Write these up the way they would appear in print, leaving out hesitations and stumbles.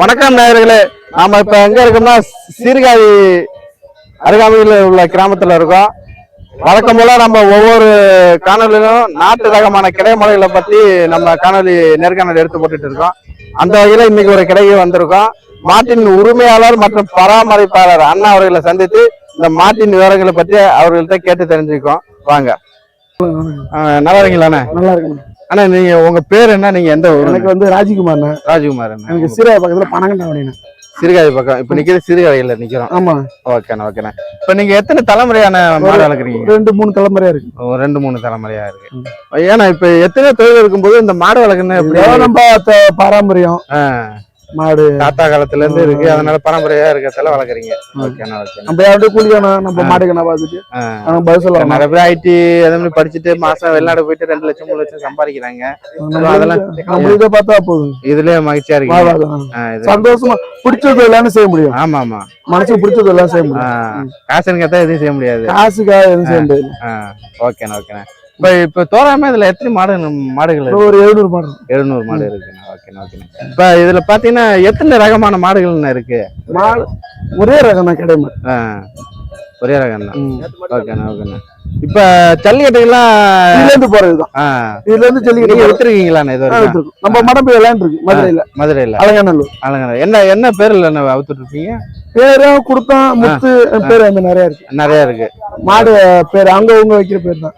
வணக்கம் நேயர்களே. நாம இப்ப எங்க இருக்கோம்னா சீர்காழி அருகாமையில் உள்ள கிராமத்துல இருக்கோம். வழக்கம் போல நம்ம ஒவ்வொரு காணொலியிலும் நாட்டு ரகமான கிடைமலைகளை பத்தி நம்ம காணொலி நேர்காணல் எடுத்து போட்டுட்டு இருக்கோம். அந்த வகையில இன்னைக்கு ஒரு கிடைக்கு வந்திருக்கோம். மாட்டின் உரிமையாளர் மற்றும் பராமரிப்பாளர் அண்ணா அவர்களை சந்தித்து இந்த மாட்டின் விவரங்களை பற்றி அவர்கள்ட்ட கேட்டு தெரிஞ்சுக்கோம். வாங்க. நல்லா இருக்கீங்களாண்ணே? நல்லா இருக்கு அண்ணா. நீங்க உங்க பேர் என்ன? நீங்க எந்த ஊர்? எனக்கு வந்து ராஜ்குமார். ராஜ்குமார். எனக்கு சீர்காழி பக்கத்துல பனங்கண்டா. சீர்காழி பக்கம். இப்ப நிக்கிறது சீர்காழியில நிக்கிறோம். ஆமா. ஓகேண்ணா ஓகேண்ணா. இப்ப நீங்க எத்தனை தலைமுறையான மாடு வளர்க்குறீங்க? 2-3 தலைமுறையா இருக்கு. 2-3 தலைமுறையா இருக்கு. ஏன்னா இப்ப எத்தனை தொழில் இருக்கும்போது இந்த மாடு வளர்க்கணும் எப்படி நம்ம பாரம்பரியம் மாடு தாத்தா காலத்துல இருந்து இருக்கு, அதனால பரம்பரையா இருக்கிறதால வளர்க்குறீங்க. ஓகேண்ணா ஓகே. நம்ம யாருடைய கூலியானா நம்ம மாடுக்கண்ணா பார்த்துட்டு பதில் சொல்லலாம். நிறைய பேர் ஐடி அதே மாதிரி படிச்சுட்டு மாசம் வெளிநாடு போயிட்டு 2 லட்சம் 3 லட்சம் சம்பாதிக்கிறாங்க. அதெல்லாம் நம்ம இதை பார்த்தா போதும். இதுலயே மகிழ்ச்சியா இருக்கு, சந்தோஷமா பிடிச்சது எல்லாமே செய்ய முடியும். ஆமா ஆமா, மனசுக்கு பிடிச்சது எல்லாம் செய்ய முடியும். காசுன்னு கேட்டா எதுவும் செய்ய முடியாது. காசுக்காக எதுவும் செய்ய முடியாது. ஓகேண்ணா ஓகேண்ணா. இப்ப தோராம இதுல எத்தனை மாடுகள்? ஒரு 700 மாடு. 700 மாடு இருக்குண்ணா. ஓகேண்ணா ஓகேண்ணா. இப்ப இதுல பாத்தீங்கன்னா எத்தனை ரகமான மாடுகள் இருக்கு? மாடு ஒரே ரகம் தான் கிடையாது. ஒரே ரகம் தான். ஓகேண்ணா ஓகேண்ணா. இப்ப ஜல்லிக்கட்டுலாம் இதுல இருந்து போறதுதான். இதுல இருந்து ஜல்லிக்கட்டு எடுத்துருக்கீங்களா? இது நம்ம மடம்பு விளையாண்டு இருக்கு மதுரையில அலங்காநல்லூர். என்ன பேர்ல அவுத்துட்டு இருப்பீங்க? பேரும் கொடுத்தா முத்து பேர் அந்த நிறைய இருக்கு. மாடு பேர் அங்க உங்க வைக்கிற பேர் தான்.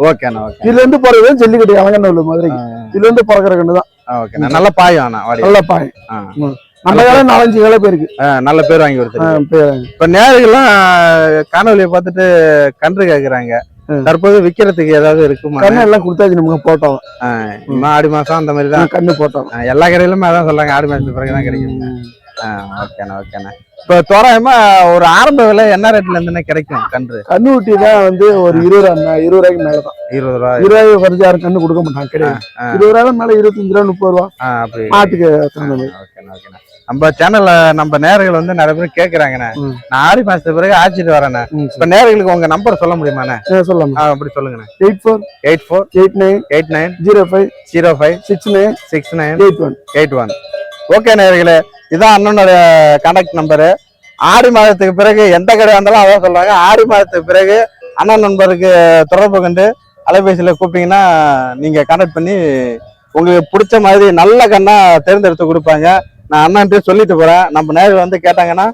ஓகேண்ணா ஓகே. இதுல இருந்து போறது ஜல்லிக்கட்டு அலங்காநல்லூர் மதுரைக்கு. இதுல இருந்து பிறக்கிற கண்ணு தான். ஓகே. நல்ல பாயம். நல்ல பாயம். நம்ம 4-5 வேலை பேருக்கு நல்ல பேர் வாங்கி கொடுத்து. இப்ப நேர்கள்லாம் காணொலியை பார்த்துட்டு கன்று கேக்குறாங்க. தற்போது விக்கிறதுக்கு ஏதாவது இருக்குமா? கண்ணு எல்லாம் கொடுத்தாச்சு. நமக்கு போட்டோம் ஆடி மாசம் அந்த மாதிரி தான் கண்ணு போட்டோம். எல்லா கடையிலுமே அதான் சொல்றாங்க, ஆடி மாசத்துக்கு பிறகுதான் கிடைக்கும். ஓகேண்ணா ஓகேண்ணா. இப்ப தோராயமா ஒரு ஆரம்ப விலை என்ன ரேட்ல இருந்து கிடைக்கும்? கண்ணு ஊட்டி தான் வந்து ஒரு 20 ரூபாய்க்கு மேலதான். 20 ரூபா. 20 ரூபாய் குறைஞ்சு யாரும் கண்ணு கொடுக்க மாட்டாங்க. கிடையாது. 20 ரூபாய் மேல 25 ரூபா 30 ரூபா அப்படி மாட்டுக்கு. நம்ம சேனல்ல நம்ம நேயர்கள் வந்து நிறைய பேர் கேக்குறாங்கண்ணே. நான் ஆடி மாசத்துக்கு பிறகு ஆச்சிட்டு வரேண்ணே. இப்ப நேயர்களுக்கு உங்க நம்பர் சொல்ல முடியுமாண்ணே? சொல்லலாம். அப்படி சொல்லுங்கண்ணே. 848905696981. ஓகே நேயர்களே, இதான் அண்ணனோட கான்டாக்ட் நம்பரு. ஆடி மாதத்துக்கு பிறகு எந்த கடை வந்தாலும் அதான் சொல்றாங்க. ஆடி மாதத்துக்கு பிறகு அண்ணன் நண்பருக்கு தொடர்பு கொண்டு அலைபேசியில கூப்பிட்டீங்கன்னா நீங்க கான்டாக்ட் பண்ணி உங்களுக்கு பிடிச்ச மாதிரி நல்ல கண்ணா தேர்ந்தெடுத்து கொடுப்பாங்க. நான் அண்ணன்ட்டு சொல்லிட்டு போறேன். நம்ம நேரில் வந்து கேட்டாங்கன்னா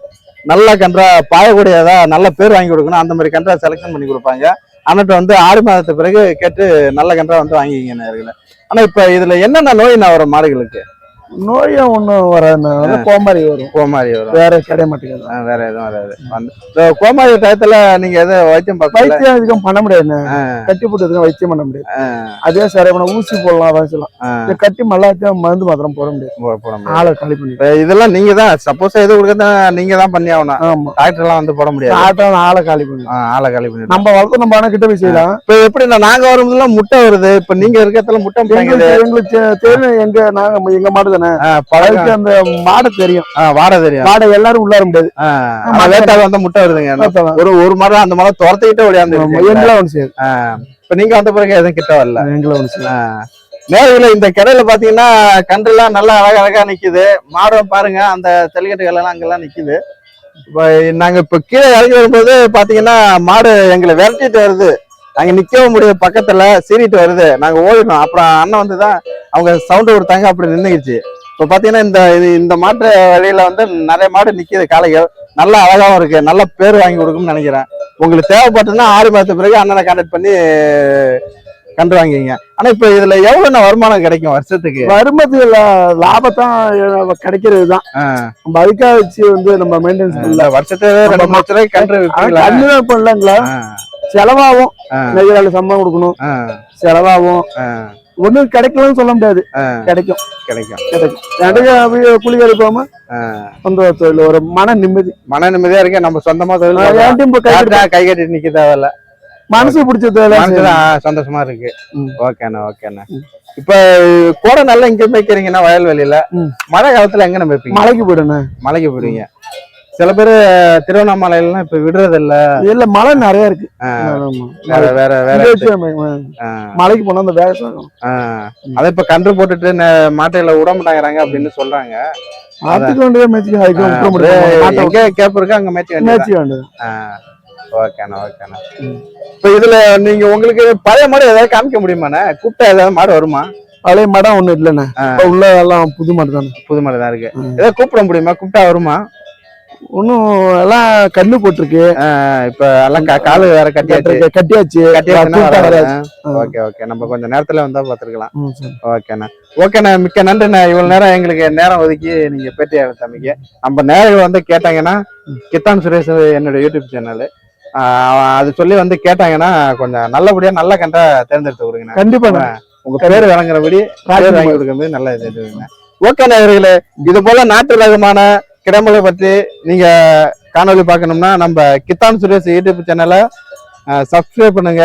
நல்ல கன்றா பாயக்கூடியதா நல்ல பேர் வாங்கி கொடுக்கணும், அந்த மாதிரி கன்றா செலக்ஷன் பண்ணி கொடுப்பாங்க. அண்ணன்ட்ட வந்து ஆடி மாதத்துக்கு பிறகு கேட்டு நல்ல கன்றா வந்து வாங்கிக்கிங்க நேயர்களே. ஆனா இப்ப இதுல என்னென்ன நோய் வரும் மாடுகளுக்கு? நோயும் ஒண்ணும் வராது. கோமாரி வரும். வேற கிடையாது மாட்டேங்குது. வேற எதுவும் வராது. கோமாரி டயத்துல நீங்க எதுவும் வைத்தியம் அதிகம் பண்ண முடியாது. கட்டி போட்டு வைத்தியம் பண்ண முடியாது. அதே சரி ஊசி போடலாம் சொல்லலாம். கட்டி மல்லாத்தையும் மருந்து மாத்திரம் போட முடியாது. ஆளை காலி பண்ணி இதெல்லாம் நீங்க தான் சப்போஸ் எது கொடுக்க நீங்க தான் பண்ணி ஆகணும். டாக்டர் எல்லாம் வந்து போட முடியாது. ஆளை காலி பண்ணி நம்ம வளர்த்து நம்ம ஆனா கிட்ட போய் செய்யலாம். இப்ப எப்படி நாங்க வரும்போதுல முட்டை வருது. இப்ப நீங்க இருக்கிறதுல முட்டை எங்களுக்கு தெரியும். எங்க மாடு அந்த மாடை தெரியும். வாடை தெரியும். வாடை எல்லாரும் உள்ள வர முடியாது. வந்து முட்டை வருதுங்க. ஒரு மரம் அந்த மரம் துரத்திக்கிட்டே ஓடியாந்து. இப்ப நீங்க வந்த பிறகு எதுவும் கிட்ட வரல. நேரில் இந்த கடையில பாத்தீங்கன்னா கன்று எல்லாம் நல்லா அழகா நிக்குது. மாடம் பாருங்க, அந்த தெளிக்கட்டுகள் எல்லாம் அங்கெல்லாம் நிக்குது. நாங்க இப்ப கீழே இறங்கி வரும்போது பாத்தீங்கன்னா மாடு எங்களை விரட்டிட்டு வருது. நாங்க நிக்கவும் முடியாது, பக்கத்துல சீறிட்டு வருது. நாங்க ஓடினோம். அப்புறம் அண்ணன் வந்துதான் அவங்க சவுண்டு கொடுத்தாங்க, அப்படி நின்றுச்சு. இப்ப பாத்தீங்கன்னா இந்த மாட்டு வழியில வந்து நிறைய மாடு நிக்குது. காளைகள் நல்லா அழகாவும் இருக்கு. நல்ல பேர் வாங்கி கொடுக்கும்னு நினைக்கிறேன். உங்களுக்கு தேவைப்பட்டுன்னா ஆடி மாசத்துக்கு பிறகு அண்ணனை கான்டாக்ட் பண்ணி கண்டு வாங்கிங்க. ஆனா இப்ப இதுல எவ்வளவு வருமானம் கிடைக்கும் வருஷத்துக்கு? வருமானத்துக்கு லாபத்தான் கிடைக்கிறது தான். நம்ம அதுக்காக வச்சு வந்து நம்ம மெயின்டெனன்ஸ் பண்ணல. வருஷத்துக்கு 2 லட்சம் ரூபாய் கன்று பண்ணலங்களா? செலவாகும். நெய்யால சம்பளம் கொடுக்கணும், செலவாகும். ஒண்ணும் கிடைக்கலன்னு சொல்ல முடியாது. கிடைக்கும். குளிகள் போகாம சொந்த தொழில் ஒரு மன நிம்மதியா இருக்கு. நம்ம சொந்தமா தொழில் கை கட்டி நிக்க தேவையில்ல. மனசு பிடிச்ச தொழில் சந்தோஷமா இருக்கு. ஓகேண்ணா. இப்ப கோடை நல்லா இங்க மேய்க்கிறீங்கன்னா வயல்வெளியில, மழை காலத்துல எங்க நம்ம மலைக்கு போயிடுங்க. மலைக்கு போயிடுவீங்க. சில பேர் திருவண்ணாமலையில இப்ப விடுறது இல்ல. மழை நிறைய இருக்கு. மலைக்கு போனா அந்த வேக அதை இப்ப கன்று போட்டுட்டு மாட்டையில விட மாட்டாங்கிறாங்க அப்படின்னு சொல்றாங்க. ஆத்துக்கு வேண்டியதை மேய்ச்சிக்க அதுக்கு விட்டுற முடியாது. எங்க கேப் இருக்கா அங்க மேய்ச்சி வேண்டியது. ஓகேண்ணா ஓகேண்ணா. இப்ப இதுல நீங்க உங்களுக்கு பழைய மாடு ஏதாவது காமிக்க முடியுமாண்ணே? கூப்பிட்டா ஏதாவது மாடு வருமா? பழைய மாடம் ஒண்ணு இல்லைண்ணே, உள்ள எல்லாம் புது மாடு தானே. புது மாடு தான் இருக்கு. ஏதாவது கூப்பிட முடியுமா? கூப்பிட்டா வருமா? ஒன்னும் எல்லாம் கண்ணு போட்டிருக்கு. இப்ப எல்லாம் காலு வேற கட்டியாச்சு. ஓகே ஓகே, நம்ம கொஞ்சம் நேரத்துல வந்தா பாத்துருக்கலாம். ஓகேண்ணா ஓகேண்ணா, மிக்க நன்றிண்ணா. இவ்வளவு நேரம் எங்களுக்கு நேரம் ஒதுக்கி நீங்க பேட்டி தம்பிக்கு. நம்ம நேரம் வந்து கேட்டாங்கன்னா கித்தான் சுரேஷ் என்னோட யூடியூப் சேனல், அது சொல்லி வந்து கேட்டாங்கன்னா கொஞ்சம் நல்லபடியா நல்ல கண்டா தேர்ந்தெடுத்து கொடுங்க. கண்டிப்பா உங்க பேரு வழங்குறபடி பேர் வாங்கி கொடுக்கறது நல்ல இதுங்க. ஓகேண்ணா இவர்களே, இது போல நாட்டு ரகமான கிடமலை பற்றி நீங்க காணொலி பார்க்கணும்னா நம்ம கித்தான் சுரேஷ் யூடியூப் சேனலை சப்ஸ்கிரைப் பண்ணுங்க.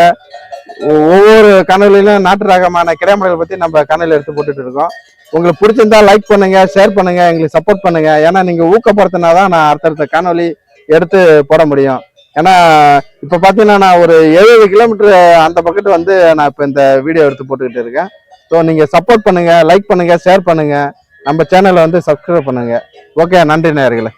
ஒவ்வொரு காணொலியிலும் நாட்டு ரகமான கிடமலைகளை பத்தி நம்ம காணொலி எடுத்து போட்டுட்டு இருக்கோம். உங்களுக்கு பிடிச்சிருந்தா லைக் பண்ணுங்க, ஷேர் பண்ணுங்க, எங்களுக்கு சப்போர்ட் பண்ணுங்க. ஏன்னா நீங்க ஊக்கப்படுத்தினாதான் நான் அடுத்தடுத்த காணொலி எடுத்து போட முடியும். ஏன்னா இப்ப பாத்தீங்கன்னா நான் ஒரு 70 கிலோமீட்டர் அந்த பக்கத்து வந்து நான் இப்ப இந்த வீடியோ எடுத்து போட்டுக்கிட்டு இருக்கேன். ஸோ நீங்க சப்போர்ட் பண்ணுங்க, லைக் பண்ணுங்க, ஷேர் பண்ணுங்க, நம்ம சேனலை வந்து சப்ஸ்கிரைப் பண்ணுங்க. ஓகே, நன்றி நேயர்களே.